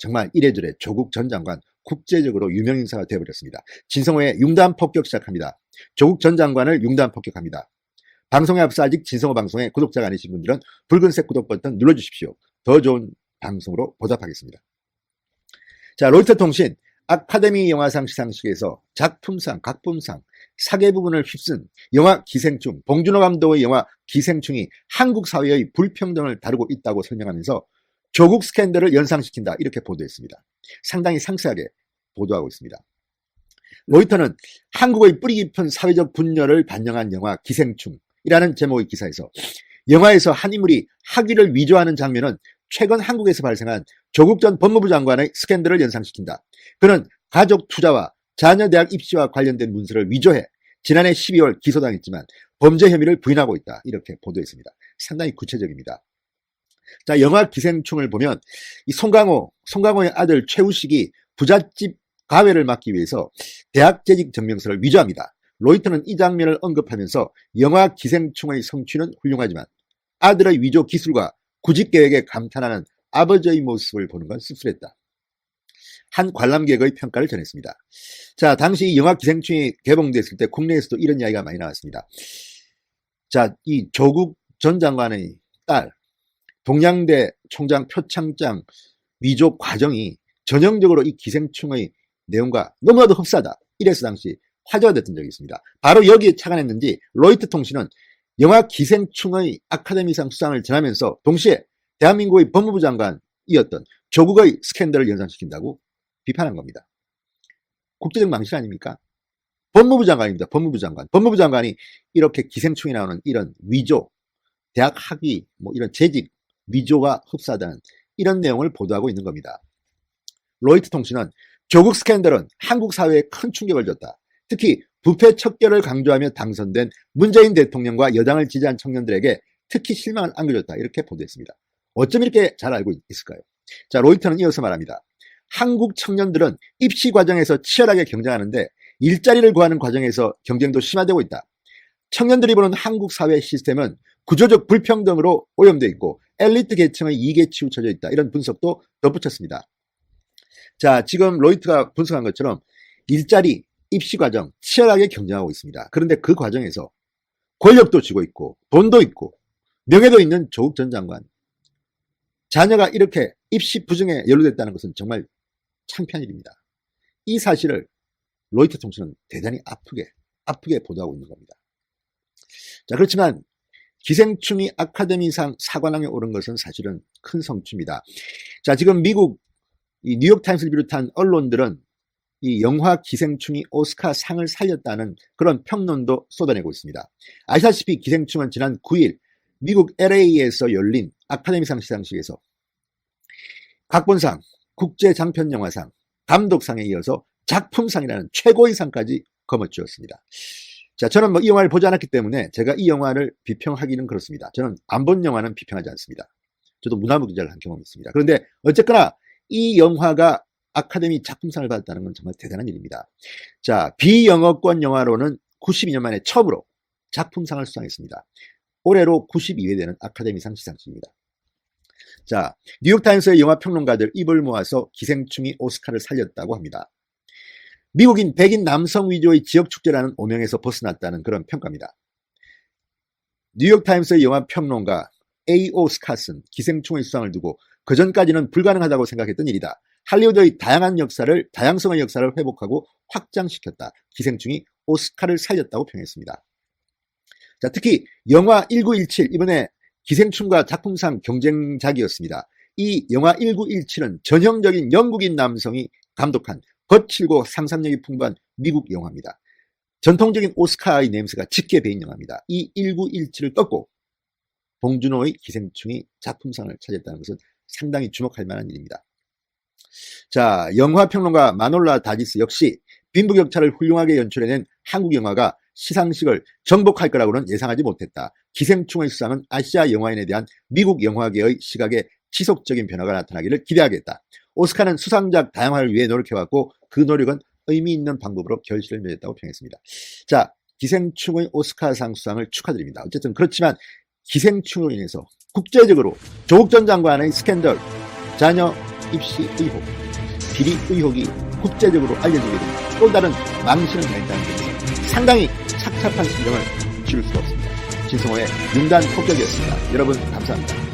정말 이래저래 조국 전 장관 국제적으로 유명 인사가 되어버렸습니다. 진성호의 융단 폭격 시작합니다. 조국 전 장관을 융단 폭격합니다. 방송에 앞서 아직 진성호 방송에 구독자가 아니신 분들은 붉은색 구독 버튼 눌러주십시오. 더 좋은 방송으로 보답하겠습니다. 자, 로이터 통신 아카데미 영화상 시상식에서 작품상, 각본상, 사계 부분을 휩쓴 영화 기생충, 봉준호 감독의 영화 기생충이 한국 사회의 불평등을 다루고 있다고 설명하면서 조국 스캔들을 연상시킨다 이렇게 보도했습니다. 상당히 상세하게 보도하고 있습니다. 로이터는 한국의 뿌리 깊은 사회적 분열을 반영한 영화 기생충이라는 제목의 기사에서 영화에서 한 인물이 학위를 위조하는 장면은 최근 한국에서 발생한 조국 전 법무부 장관의 스캔들을 연상시킨다. 그는 가족 투자와 자녀 대학 입시와 관련된 문서를 위조해 지난해 12월 기소당했지만 범죄 혐의를 부인하고 있다. 이렇게 보도했습니다. 상당히 구체적입니다. 자, 영화 기생충을 보면 이 송강호의 아들 최우식이 부잣집 가회를 막기 위해서 대학 재직 증명서를 위조합니다. 로이터는 이 장면을 언급하면서 영화 기생충의 성취는 훌륭하지만 아들의 위조 기술과 구직 계획에 감탄하는 아버지의 모습을 보는 건 씁쓸했다. 한 관람객의 평가를 전했습니다. 자, 당시 영화 기생충이 개봉됐을 때 국내에서도 이런 이야기가 많이 나왔습니다. 자, 이 조국 전 장관의 딸 동양대 총장 표창장 위조 과정이 전형적으로 이 기생충의 내용과 너무나도 흡사하다. 이래서 당시 화제가 됐던 적이 있습니다. 바로 여기에 착안했는지 로이터 통신은 영화 기생충의 아카데미상 수상을 전하면서 동시에 대한민국의 법무부 장관이었던 조국의 스캔들을 연상시킨다고 비판한 겁니다. 국제적 망신 아닙니까? 법무부 장관입니다. 법무부 장관. 법무부 장관이 이렇게 기생충이 나오는 이런 위조, 대학 학위, 이런 재직 위조가 흡사하다는 이런 내용을 보도하고 있는 겁니다. 로이터 통신은 조국 스캔들은 한국 사회에 큰 충격을 줬다. 특히 부패 척결을 강조하며 당선된 문재인 대통령과 여당을 지지한 청년들에게 특히 실망을 안겨줬다. 이렇게 보도했습니다. 어쩜 이렇게 잘 알고 있을까요? 자, 로이터는 이어서 말합니다. 한국 청년들은 입시 과정에서 치열하게 경쟁하는데 일자리를 구하는 과정에서 경쟁도 심화되고 있다. 청년들이 보는 한국 사회 시스템은 구조적 불평등으로 오염되어 있고 엘리트 계층의 이익에 치우쳐져 있다. 이런 분석도 덧붙였습니다. 자, 지금 로이터가 분석한 것처럼 일자리, 입시 과정 치열하게 경쟁하고 있습니다. 그런데 그 과정에서 권력도 쥐고 있고 돈도 있고 명예도 있는 조국 전 장관 자녀가 이렇게 입시 부정에 연루됐다는 것은 정말 창피한 일입니다. 이 사실을 로이터 통신은 대단히 아프게 보도하고 있는 겁니다. 자, 그렇지만 기생충이 아카데미상 사관왕에 오른 것은 사실은 큰 성취입니다. 자, 지금 미국 이 뉴욕타임스를 비롯한 언론들은 이 영화 기생충이 오스카 상을 살렸다는 그런 평론도 쏟아내고 있습니다. 아시다시피 기생충은 지난 9일 미국 LA에서 열린 아카데미상 시상식에서 각본상, 국제장편영화상, 감독상에 이어서 작품상이라는 최고의 상까지 거머쥐었습니다. 자, 저는 이 영화를 보지 않았기 때문에 제가 이 영화를 비평하기는 그렇습니다. 저는 안 본 영화는 비평하지 않습니다. 저도 문화부 기자를 한 경험이 있습니다. 그런데 어쨌거나 이 영화가 아카데미 작품상을 받았다는 건 정말 대단한 일입니다. 자, 비영어권 영화로는 92년 만에 처음으로 작품상을 수상했습니다. 올해로 92회 되는 아카데미상 시상식입니다. 자, 뉴욕타임스의 영화 평론가들 입을 모아서 기생충이 오스카를 살렸다고 합니다. 미국인 백인 남성 위주의 지역 축제라는 오명에서 벗어났다는 그런 평가입니다. 뉴욕타임스의 영화 평론가 A.O. 스캇은 기생충의 수상을 두고 그전까지는 불가능하다고 생각했던 일이다. 할리우드의 다양성의 역사를 회복하고 확장시켰다. 기생충이 오스카를 살렸다고 평했습니다. 자, 특히 영화 1917 이번에 기생충과 작품상 경쟁작이었습니다. 이 영화 1917은 전형적인 영국인 남성이 감독한 거칠고 상상력이 풍부한 미국 영화입니다. 전통적인 오스카의 냄새가 짙게 배인 영화입니다. 이 1917을 꺾고 봉준호의 기생충이 작품상을 차지했다는 것은 상당히 주목할 만한 일입니다. 자, 영화평론가 마놀라 다지스 역시 빈부격차를 훌륭하게 연출해낸 한국 영화가 시상식을 정복할 거라고는 예상하지 못했다. 기생충의 수상은 아시아 영화인에 대한 미국 영화계의 시각에 지속적인 변화가 나타나기를 기대하겠다. 오스카는 수상작 다양화를 위해 노력해왔고 그 노력은 의미 있는 방법으로 결실을 맺었다고 평했습니다. 자, 기생충의 오스카상 수상을 축하드립니다. 어쨌든 그렇지만 기생충으로 인해서 국제적으로 조국 전 장관의 스캔들, 자녀 입시 의혹, 비리 의혹이 국제적으로 알려지게 되면 또 다른 망신을 당했다는 점에서 상당히 착잡한 심정을 지울 수가 없습니다. 진성호의 융단 폭격이었습니다. 여러분 감사합니다.